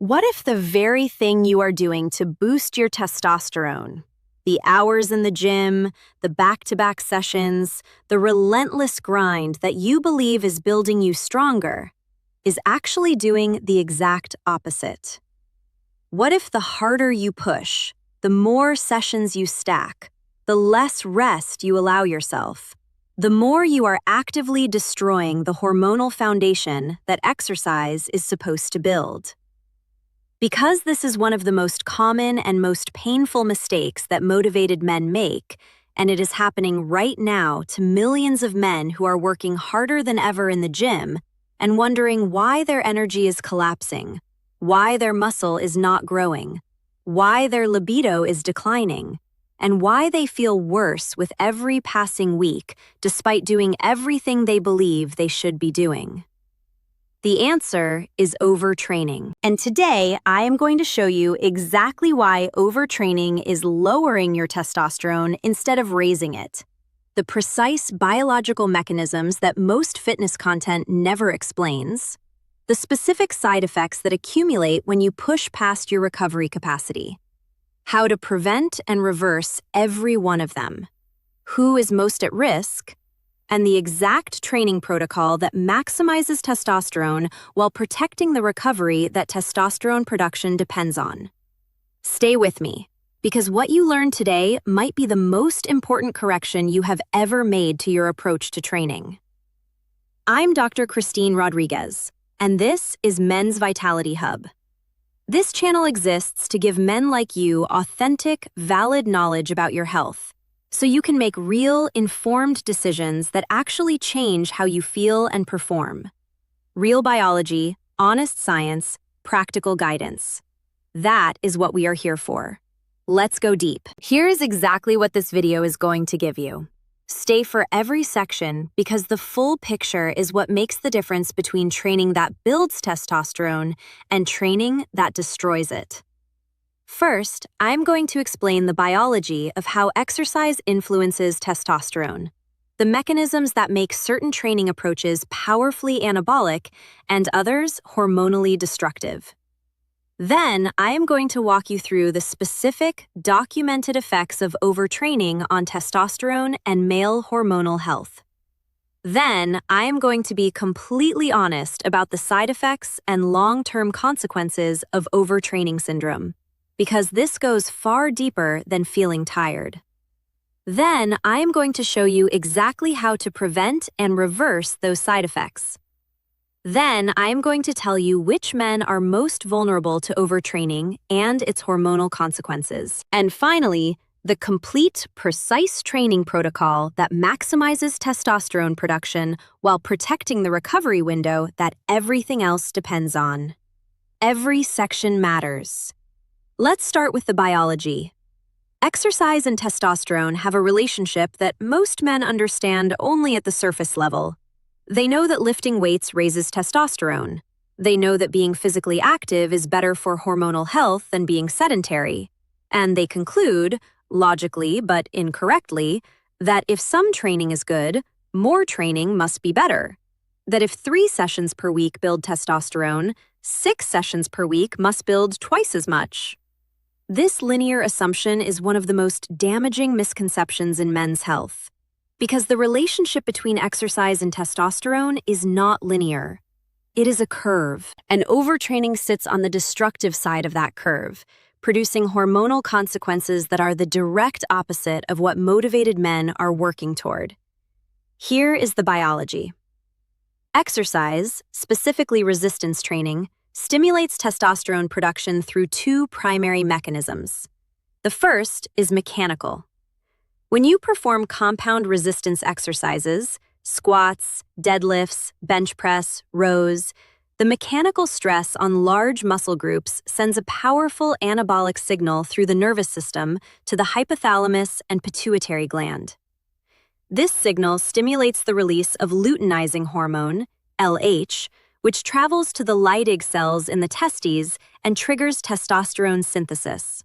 What if the very thing you are doing to boost your testosterone, the hours in the gym, the back-to-back sessions, the relentless grind that you believe is building you stronger, is actually doing the exact opposite? What if the harder you push, the more sessions you stack, the less rest you allow yourself, the more you are actively destroying the hormonal foundation that exercise is supposed to build? Because this is one of the most common and most painful mistakes that motivated men make, and it is happening right now to millions of men who are working harder than ever in the gym and wondering why their energy is collapsing, why their muscle is not growing, why their libido is declining, and why they feel worse with every passing week despite doing everything they believe they should be doing. The answer is overtraining. And today, I am going to show you exactly why overtraining is lowering your testosterone instead of raising it. The precise biological mechanisms that most fitness content never explains. The specific side effects that accumulate when you push past your recovery capacity. How to prevent and reverse every one of them. Who is most at risk? And the exact training protocol that maximizes testosterone while protecting the recovery that testosterone production depends on. Stay with me, because what you learn today might be the most important correction you have ever made to your approach to training. I'm Dr. Christine Rodriguez, and this is Men's Vitality Hub. This channel exists to give men like you authentic, valid knowledge about your health, so you can make real, informed decisions that actually change how you feel and perform. Real biology, honest science, practical guidance. That is what we are here for. Let's go deep. Here is exactly what this video is going to give you. Stay for every section because the full picture is what makes the difference between training that builds testosterone and training that destroys it. First, I'm going to explain the biology of how exercise influences testosterone, the mechanisms that make certain training approaches powerfully anabolic and others hormonally destructive. Then, I am going to walk you through the specific, documented effects of overtraining on testosterone and male hormonal health. Then, I am going to be completely honest about the side effects and long-term consequences of overtraining syndrome, because this goes far deeper than feeling tired. Then, I am going to show you exactly how to prevent and reverse those side effects. Then, I am going to tell you which men are most vulnerable to overtraining and its hormonal consequences. And finally, the complete, precise training protocol that maximizes testosterone production while protecting the recovery window that everything else depends on. Every section matters. Let's start with the biology. Exercise and testosterone have a relationship that most men understand only at the surface level. They know that lifting weights raises testosterone. They know that being physically active is better for hormonal health than being sedentary. And they conclude, logically but incorrectly, that if some training is good, more training must be better. That if 3 sessions per week build testosterone, 6 sessions per week must build twice as much. This linear assumption is one of the most damaging misconceptions in men's health, because the relationship between exercise and testosterone is not linear. It is a curve, and overtraining sits on the destructive side of that curve, producing hormonal consequences that are the direct opposite of what motivated men are working toward. Here is the biology. Exercise, specifically resistance training, stimulates testosterone production through 2 primary mechanisms. The first is mechanical. When you perform compound resistance exercises, squats, deadlifts, bench press, rows, the mechanical stress on large muscle groups sends a powerful anabolic signal through the nervous system to the hypothalamus and pituitary gland. This signal stimulates the release of luteinizing hormone, LH, which travels to the Leydig cells in the testes and triggers testosterone synthesis.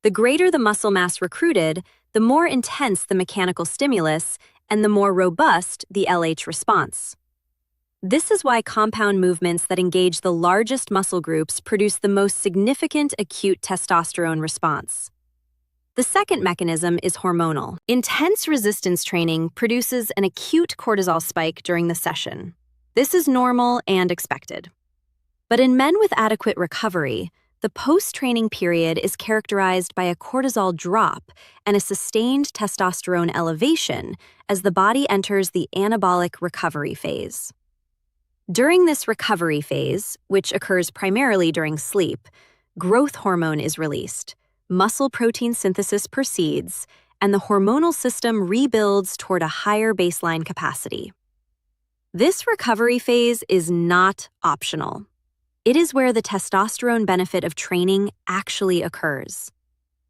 The greater the muscle mass recruited, the more intense the mechanical stimulus and the more robust the LH response. This is why compound movements that engage the largest muscle groups produce the most significant acute testosterone response. The second mechanism is hormonal. Intense resistance training produces an acute cortisol spike during the session. This is normal and expected. But in men with adequate recovery, the post-training period is characterized by a cortisol drop and a sustained testosterone elevation as the body enters the anabolic recovery phase. During this recovery phase, which occurs primarily during sleep, growth hormone is released, muscle protein synthesis proceeds, and the hormonal system rebuilds toward a higher baseline capacity. This recovery phase is not optional. It is where the testosterone benefit of training actually occurs.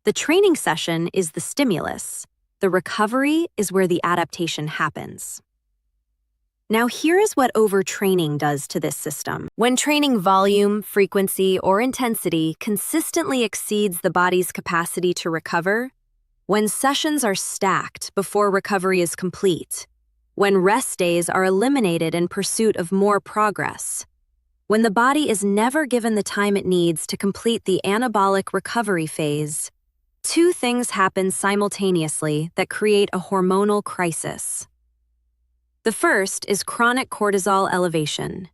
The training session is the stimulus. The recovery is where the adaptation happens. Now here is what overtraining does to this system. When training volume, frequency, or intensity consistently exceeds the body's capacity to recover, when sessions are stacked before recovery is complete, when rest days are eliminated in pursuit of more progress, when the body is never given the time it needs to complete the anabolic recovery phase, two things happen simultaneously that create a hormonal crisis. The first is chronic cortisol elevation.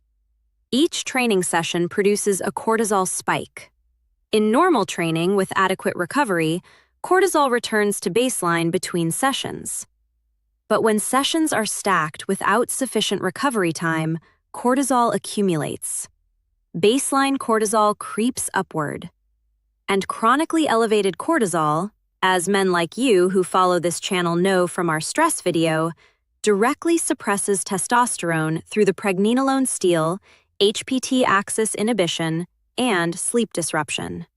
Each training session produces a cortisol spike. In normal training with adequate recovery, cortisol returns to baseline between sessions. But when sessions are stacked without sufficient recovery time, cortisol accumulates. Baseline cortisol creeps upward. And chronically elevated cortisol, as men like you who follow this channel know from our stress video, directly suppresses testosterone through the pregnenolone steal, HPT axis inhibition, and sleep disruption.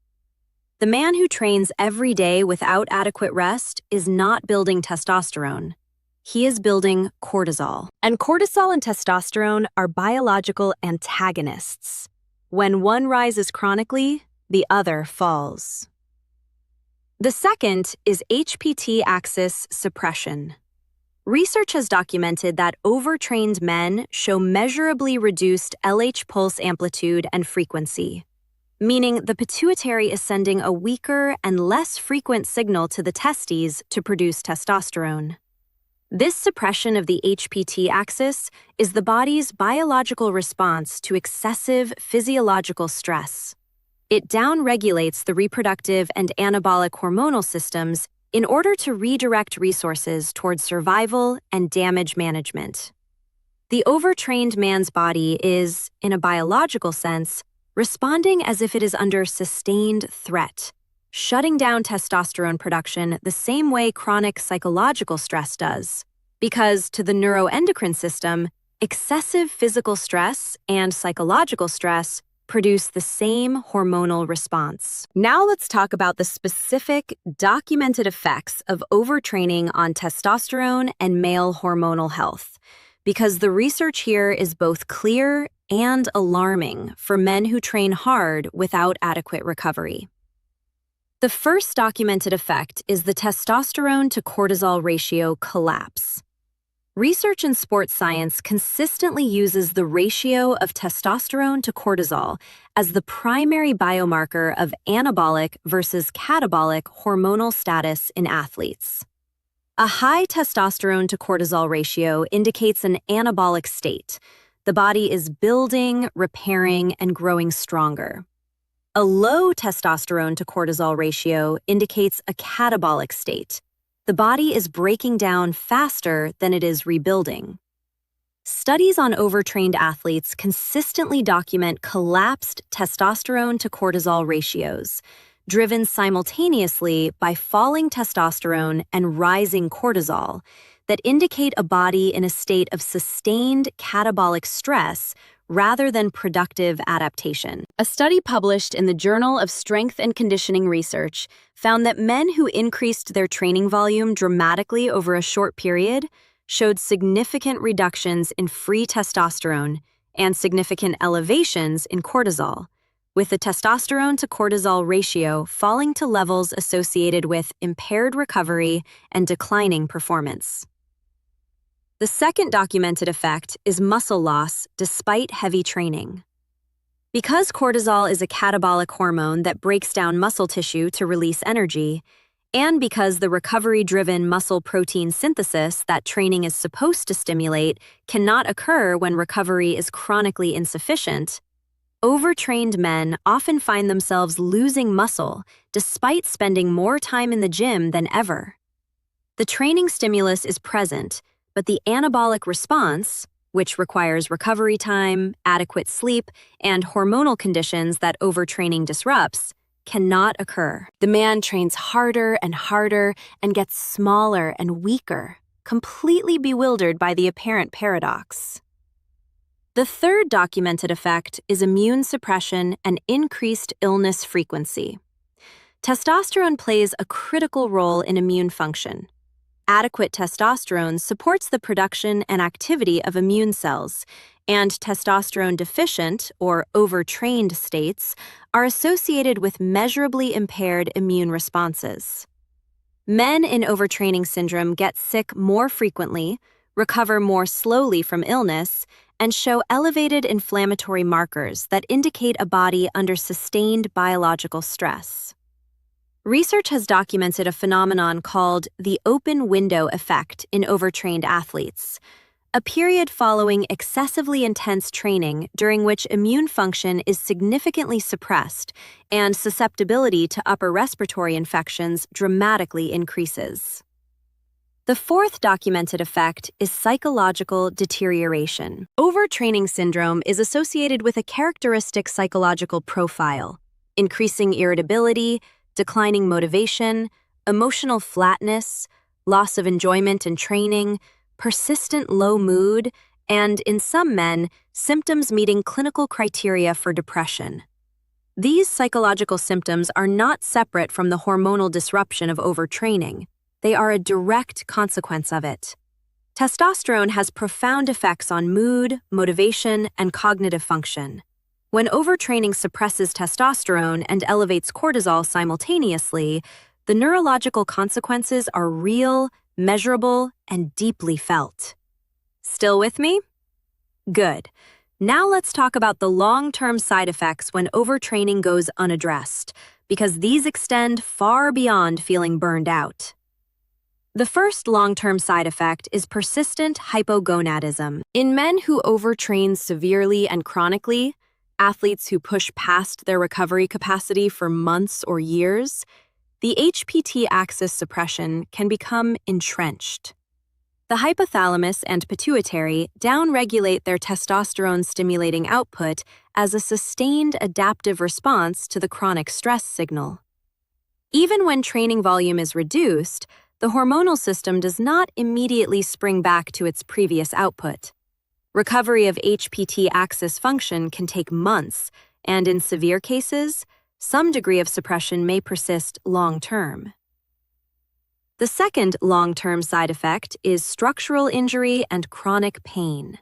The man who trains every day without adequate rest is not building testosterone. He is building cortisol. And cortisol and testosterone are biological antagonists. When one rises chronically, the other falls. The second is HPT axis suppression. Research has documented that overtrained men show measurably reduced LH pulse amplitude and frequency, meaning the pituitary is sending a weaker and less frequent signal to the testes to produce testosterone. This suppression of the HPT axis is the body's biological response to excessive physiological stress. It downregulates the reproductive and anabolic hormonal systems in order to redirect resources towards survival and damage management. The overtrained man's body is, in a biological sense, responding as if it is under sustained threat, shutting down testosterone production the same way chronic psychological stress does. Because to the neuroendocrine system, excessive physical stress and psychological stress produce the same hormonal response. Now let's talk about the specific, documented effects of overtraining on testosterone and male hormonal health, because the research here is both clear and alarming for men who train hard without adequate recovery. The first documented effect is the testosterone to cortisol ratio collapse. Research in sports science consistently uses the ratio of testosterone to cortisol as the primary biomarker of anabolic versus catabolic hormonal status in athletes. A high testosterone to cortisol ratio indicates an anabolic state. The body is building, repairing, and growing stronger. A low testosterone to cortisol ratio indicates a catabolic state. The body is breaking down faster than it is rebuilding. Studies on overtrained athletes consistently document collapsed testosterone to cortisol ratios, driven simultaneously by falling testosterone and rising cortisol, that indicate a body in a state of sustained catabolic stress rather than productive adaptation. A study published in the Journal of Strength and Conditioning Research found that men who increased their training volume dramatically over a short period showed significant reductions in free testosterone and significant elevations in cortisol, with the testosterone to cortisol ratio falling to levels associated with impaired recovery and declining performance. The second documented effect is muscle loss despite heavy training. Because cortisol is a catabolic hormone that breaks down muscle tissue to release energy, and because the recovery-driven muscle protein synthesis that training is supposed to stimulate cannot occur when recovery is chronically insufficient, overtrained men often find themselves losing muscle despite spending more time in the gym than ever. The training stimulus is present, but the anabolic response, which requires recovery time, adequate sleep, and hormonal conditions that overtraining disrupts, cannot occur. The man trains harder and harder and gets smaller and weaker, completely bewildered by the apparent paradox. The third documented effect is immune suppression and increased illness frequency. Testosterone plays a critical role in immune function. Adequate testosterone supports the production and activity of immune cells, and testosterone deficient or overtrained states are associated with measurably impaired immune responses. Men in overtraining syndrome get sick more frequently, recover more slowly from illness, and show elevated inflammatory markers that indicate a body under sustained biological stress. Research has documented a phenomenon called the open window effect in overtrained athletes, a period following excessively intense training during which immune function is significantly suppressed and susceptibility to upper respiratory infections dramatically increases. The fourth documented effect is psychological deterioration. Overtraining syndrome is associated with a characteristic psychological profile: increasing irritability, declining motivation, emotional flatness, loss of enjoyment in training, persistent low mood, and, in some men, symptoms meeting clinical criteria for depression. These psychological symptoms are not separate from the hormonal disruption of overtraining. They are a direct consequence of it. Testosterone has profound effects on mood, motivation, and cognitive function. When overtraining suppresses testosterone and elevates cortisol simultaneously, the neurological consequences are real, measurable, and deeply felt. Still with me? Good. Now let's talk about the long-term side effects when overtraining goes unaddressed, because these extend far beyond feeling burned out. The first long-term side effect is persistent hypogonadism. In men who overtrain severely and chronically, athletes who push past their recovery capacity for months or years, the HPT axis suppression can become entrenched. The hypothalamus and pituitary downregulate their testosterone-stimulating output as a sustained adaptive response to the chronic stress signal. Even when training volume is reduced, the hormonal system does not immediately spring back to its previous output. Recovery of HPT axis function can take months, and in severe cases, some degree of suppression may persist long-term. The second long-term side effect is structural injury and chronic pain.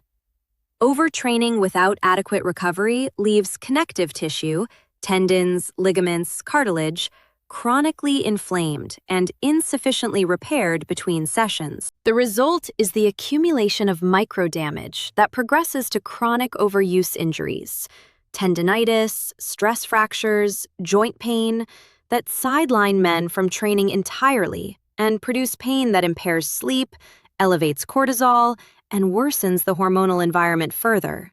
Overtraining without adequate recovery leaves connective tissue, tendons, ligaments, cartilage, chronically inflamed and insufficiently repaired between sessions. The result is the accumulation of microdamage that progresses to chronic overuse injuries, tendinitis, stress fractures, joint pain that sideline men from training entirely and produce pain that impairs sleep, elevates cortisol, and worsens the hormonal environment further.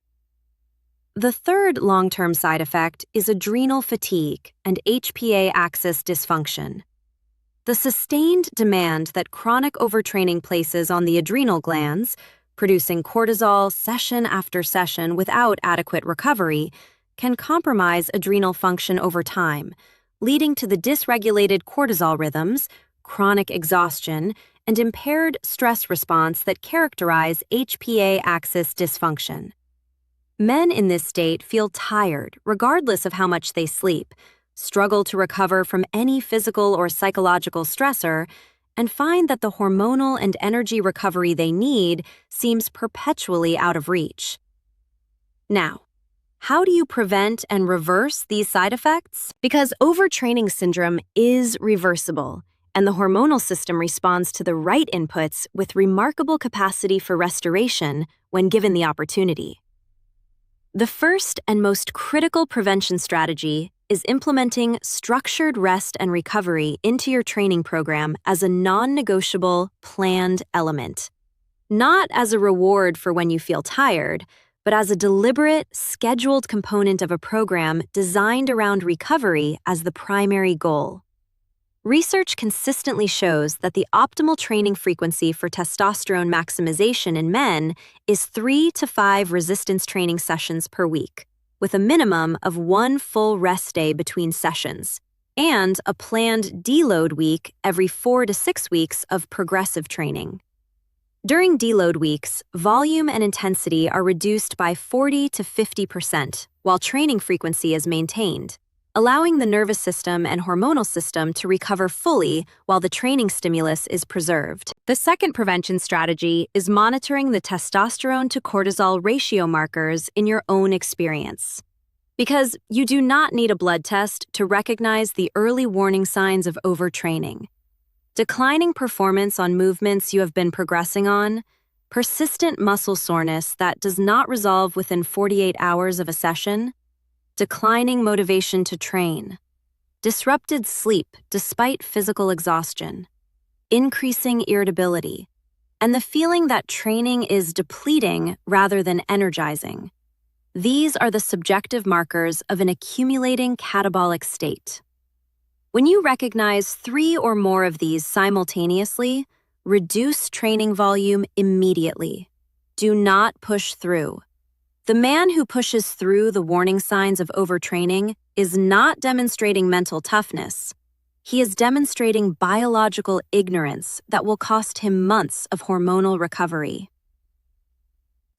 The third long-term side effect is adrenal fatigue and HPA axis dysfunction. The sustained demand that chronic overtraining places on the adrenal glands, producing cortisol session after session without adequate recovery, can compromise adrenal function over time, leading to the dysregulated cortisol rhythms, chronic exhaustion, and impaired stress response that characterize HPA axis dysfunction. Men in this state feel tired regardless of how much they sleep, struggle to recover from any physical or psychological stressor, and find that the hormonal and energy recovery they need seems perpetually out of reach. Now, how do you prevent and reverse these side effects? Because overtraining syndrome is reversible, and the hormonal system responds to the right inputs with remarkable capacity for restoration when given the opportunity. The first and most critical prevention strategy is implementing structured rest and recovery into your training program as a non-negotiable, planned element. Not as a reward for when you feel tired, but as a deliberate, scheduled component of a program designed around recovery as the primary goal. Research consistently shows that the optimal training frequency for testosterone maximization in men is 3 to 5 resistance training sessions per week, with a minimum of 1 full rest day between sessions, and a planned deload week every 4 to 6 weeks of progressive training. During deload weeks, volume and intensity are reduced by 40 to 50%, while training frequency is maintained, allowing the nervous system and hormonal system to recover fully while the training stimulus is preserved. The second prevention strategy is monitoring the testosterone to cortisol ratio markers in your own experience. Because you do not need a blood test to recognize the early warning signs of overtraining. Declining performance on movements you have been progressing on, persistent muscle soreness that does not resolve within 48 hours of a session, declining motivation to train, disrupted sleep despite physical exhaustion, increasing irritability, and the feeling that training is depleting rather than energizing. These are the subjective markers of an accumulating catabolic state. When you recognize 3 or more of these simultaneously, reduce training volume immediately. Do not push through. The man who pushes through the warning signs of overtraining is not demonstrating mental toughness. He is demonstrating biological ignorance that will cost him months of hormonal recovery.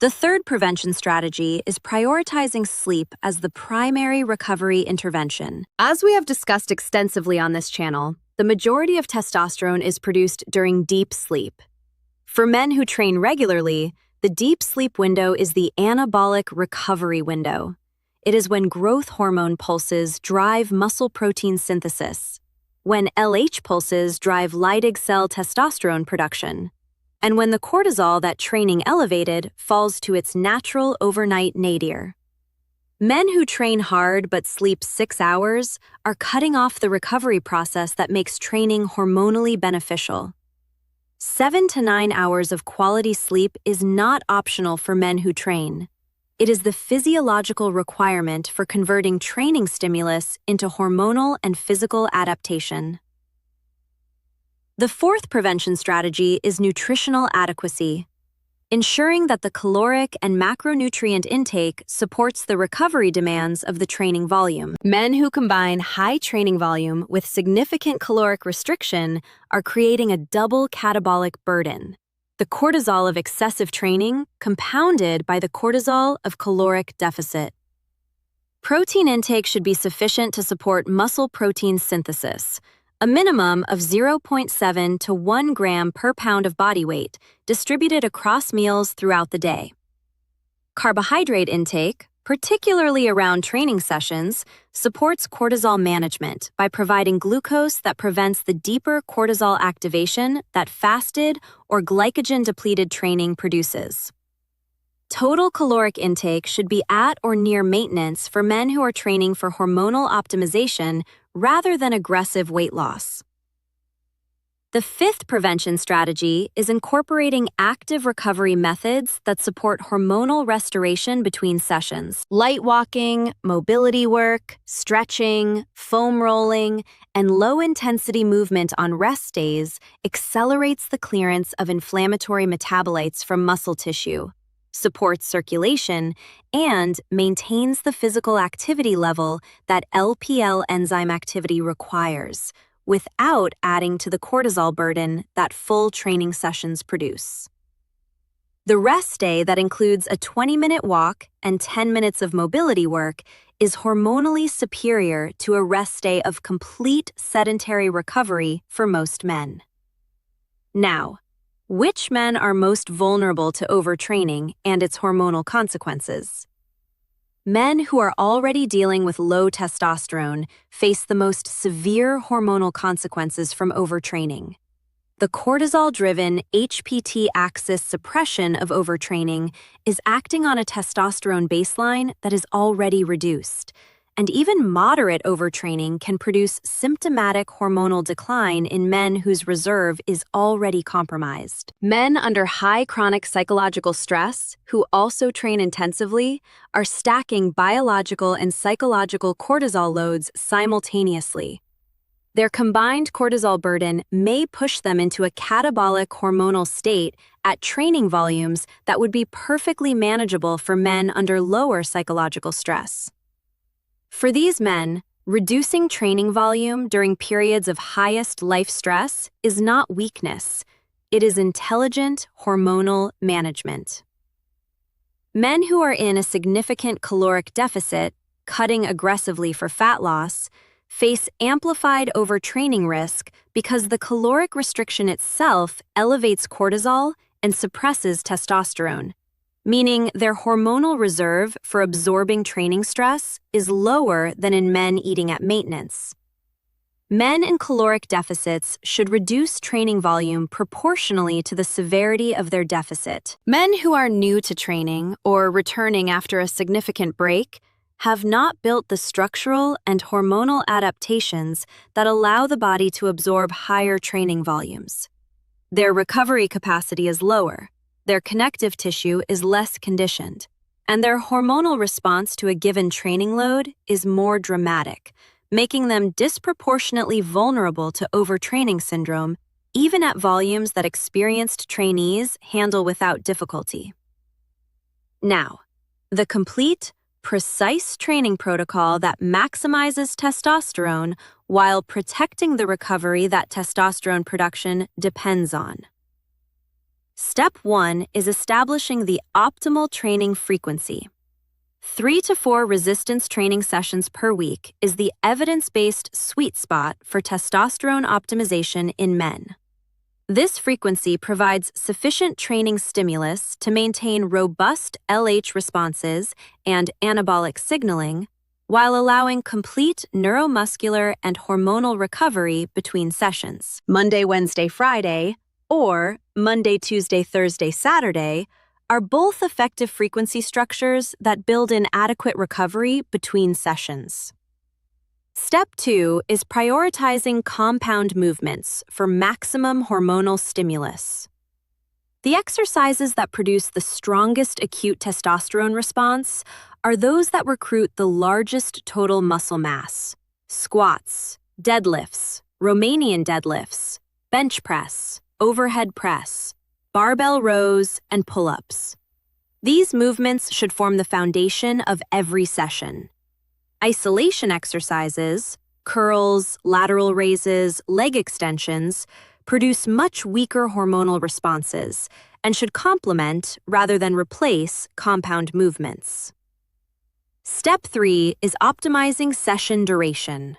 The third prevention strategy is prioritizing sleep as the primary recovery intervention. As we have discussed extensively on this channel, the majority of testosterone is produced during deep sleep. For men who train regularly, the deep sleep window is the anabolic recovery window. It is when growth hormone pulses drive muscle protein synthesis, when LH pulses drive Leydig cell testosterone production, and when the cortisol that training elevated falls to its natural overnight nadir. Men who train hard but sleep 6 hours are cutting off the recovery process that makes training hormonally beneficial. 7 to 9 hours of quality sleep is not optional for men who train. It is the physiological requirement for converting training stimulus into hormonal and physical adaptation. The fourth prevention strategy is nutritional adequacy, ensuring that the caloric and macronutrient intake supports the recovery demands of the training volume. Men who combine high training volume with significant caloric restriction are creating a double catabolic burden. The cortisol of excessive training compounded by the cortisol of caloric deficit. Protein intake should be sufficient to support muscle protein synthesis, a minimum of 0.7 to 1 gram per pound of body weight, distributed across meals throughout the day. Carbohydrate intake, particularly around training sessions, supports cortisol management by providing glucose that prevents the deeper cortisol activation that fasted or glycogen-depleted training produces. Total caloric intake should be at or near maintenance for men who are training for hormonal optimization rather than aggressive weight loss. The fifth prevention strategy is incorporating active recovery methods that support hormonal restoration between sessions. Light walking, mobility work, stretching, foam rolling, and low-intensity movement on rest days accelerates the clearance of inflammatory metabolites from muscle tissue, supports circulation, and maintains the physical activity level that LPL enzyme activity requires, without adding to the cortisol burden that full training sessions produce. The rest day that includes a 20-minute walk and 10 minutes of mobility work is hormonally superior to a rest day of complete sedentary recovery for most men. Now, which men are most vulnerable to overtraining and its hormonal consequences? Men who are already dealing with low testosterone face the most severe hormonal consequences from overtraining. The cortisol-driven HPT axis suppression of overtraining is acting on a testosterone baseline that is already reduced, and even moderate overtraining can produce symptomatic hormonal decline in men whose reserve is already compromised. Men under high chronic psychological stress, who also train intensively, are stacking biological and psychological cortisol loads simultaneously. Their combined cortisol burden may push them into a catabolic hormonal state at training volumes that would be perfectly manageable for men under lower psychological stress. For these men, reducing training volume during periods of highest life stress is not weakness. It is intelligent hormonal management. Men who are in a significant caloric deficit, cutting aggressively for fat loss, face amplified overtraining risk because the caloric restriction itself elevates cortisol and suppresses testosterone, meaning their hormonal reserve for absorbing training stress is lower than in men eating at maintenance. Men in caloric deficits should reduce training volume proportionally to the severity of their deficit. Men who are new to training or returning after a significant break have not built the structural and hormonal adaptations that allow the body to absorb higher training volumes. Their recovery capacity is lower, their connective tissue is less conditioned, and their hormonal response to a given training load is more dramatic, making them disproportionately vulnerable to overtraining syndrome, even at volumes that experienced trainees handle without difficulty. Now, the complete, precise training protocol that maximizes testosterone while protecting the recovery that testosterone production depends on. Step 1 is establishing the optimal training frequency. 3 to 4 resistance training sessions per week is the evidence-based sweet spot for testosterone optimization in men. This frequency provides sufficient training stimulus to maintain robust LH responses and anabolic signaling, while allowing complete neuromuscular and hormonal recovery between sessions. Monday, Wednesday, Friday, or Monday, Tuesday, Thursday, Saturday, are both effective frequency structures that build in adequate recovery between sessions. Step 2 is prioritizing compound movements for maximum hormonal stimulus. The exercises that produce the strongest acute testosterone response are those that recruit the largest total muscle mass: squats, deadlifts, Romanian deadlifts, bench press, overhead press, barbell rows, and pull-ups. These movements should form the foundation of every session. Isolation exercises, curls, lateral raises, leg extensions, produce much weaker hormonal responses and should complement rather than replace compound movements. Step 3 is optimizing session duration.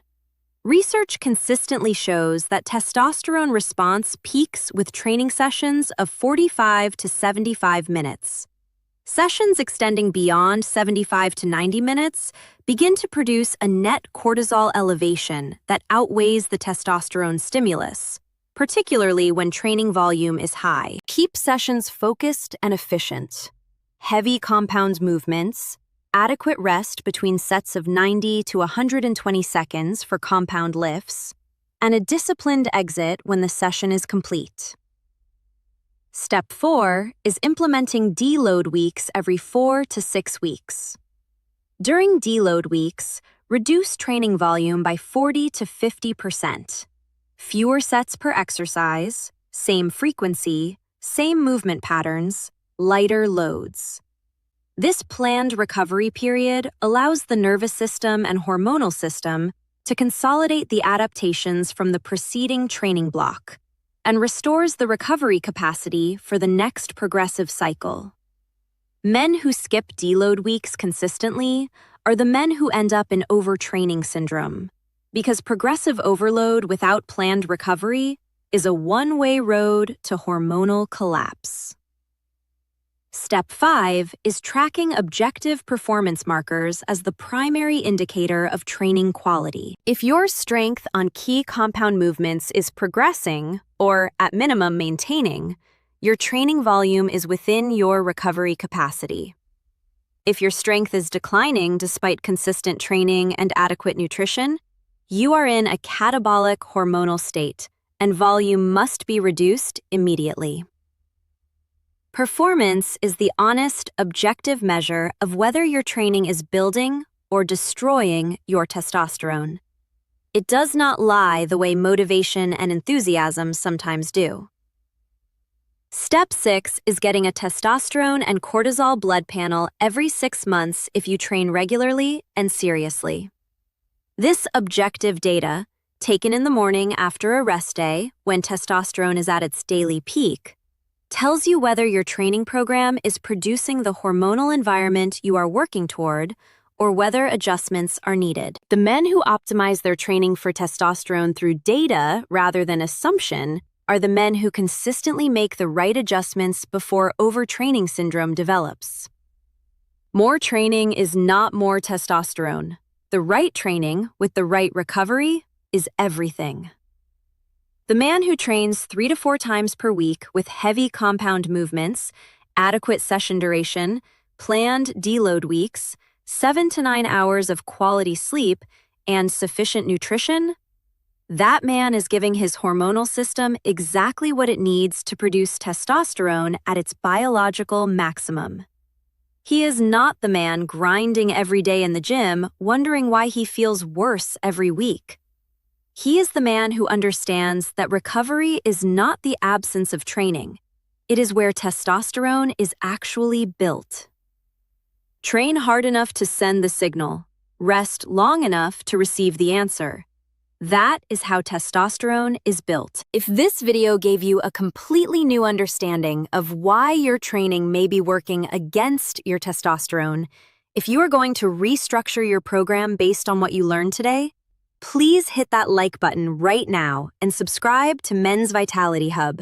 Research consistently shows that testosterone response peaks with training sessions of 45 to 75 minutes. Sessions extending beyond 75 to 90 minutes begin to produce a net cortisol elevation that outweighs the testosterone stimulus, particularly when training volume is high. Keep sessions focused and efficient. Heavy compound movements, adequate rest between sets of 90 to 120 seconds for compound lifts, and a disciplined exit when the session is complete. Step 4 is implementing deload weeks every 4 to 6 weeks. During deload weeks, reduce training volume by 40 to 50%. Fewer sets per exercise, same frequency, same movement patterns, lighter loads. This planned recovery period allows the nervous system and hormonal system to consolidate the adaptations from the preceding training block and restores the recovery capacity for the next progressive cycle. Men who skip deload weeks consistently are the men who end up in overtraining syndrome, because progressive overload without planned recovery is a one-way road to hormonal collapse. Step 5 is tracking objective performance markers as the primary indicator of training quality. If your strength on key compound movements is progressing, or at minimum maintaining, your training volume is within your recovery capacity. If your strength is declining despite consistent training and adequate nutrition, you are in a catabolic hormonal state, and volume must be reduced immediately. Performance is the honest, objective measure of whether your training is building or destroying your testosterone. It does not lie the way motivation and enthusiasm sometimes do. Step 6 is getting a testosterone and cortisol blood panel every 6 months if you train regularly and seriously. This objective data, taken in the morning after a rest day when testosterone is at its daily peak, tells you whether your training program is producing the hormonal environment you are working toward or whether adjustments are needed. The men who optimize their training for testosterone through data rather than assumption are the men who consistently make the right adjustments before overtraining syndrome develops. More training is not more testosterone. The right training with the right recovery is everything. The man who trains 3 to 4 times per week with heavy compound movements, adequate session duration, planned deload weeks, 7 to 9 hours of quality sleep, and sufficient nutrition, that man is giving his hormonal system exactly what it needs to produce testosterone at its biological maximum. He is not the man grinding every day in the gym, wondering why he feels worse every week. He is the man who understands that recovery is not the absence of training. It is where testosterone is actually built. Train hard enough to send the signal. Rest long enough to receive the answer. That is how testosterone is built. If this video gave you a completely new understanding of why your training may be working against your testosterone, if you are going to restructure your program based on what you learned today, please hit that like button right now and subscribe to Men's Vitality Hub.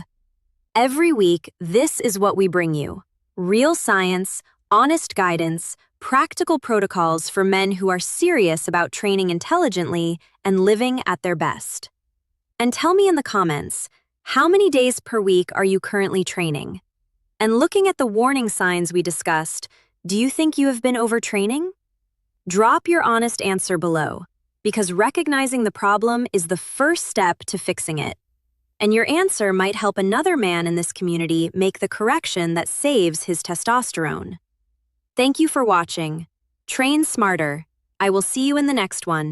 Every week, this is what we bring you: real science, honest guidance, practical protocols for men who are serious about training intelligently and living at their best. And tell me in the comments, how many days per week are you currently training? And looking at the warning signs we discussed, do you think you have been overtraining? Drop your honest answer below, because recognizing the problem is the first step to fixing it. And your answer might help another man in this community make the correction that saves his testosterone. Thank you for watching. Train smarter. I will see you in the next one.